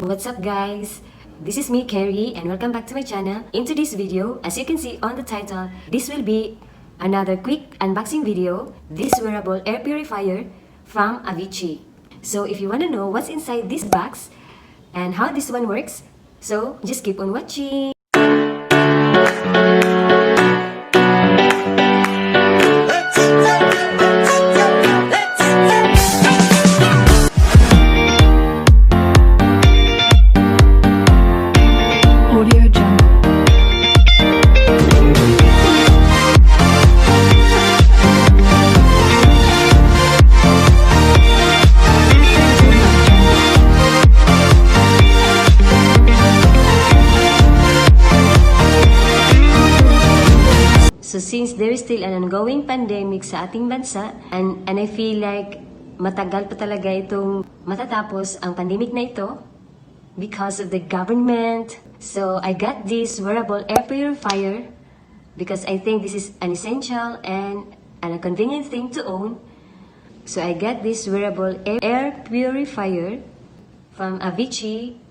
What's up guys? This is me, Carrie, and welcome back to my channel. In today's video, as you can see on the title, this will be another quick unboxing video. This wearable air purifier from AVICHE. So if you want to know what's inside this box and how this one works, so just keep on watching. So since there is still an ongoing pandemic sa ating bansa, and I feel like matagal pa talaga itong matatapos ang pandemic na ito because of the government. So I got this wearable air purifier because I think this is an essential and a convenient thing to own. So I got this wearable air purifier from AVICHE.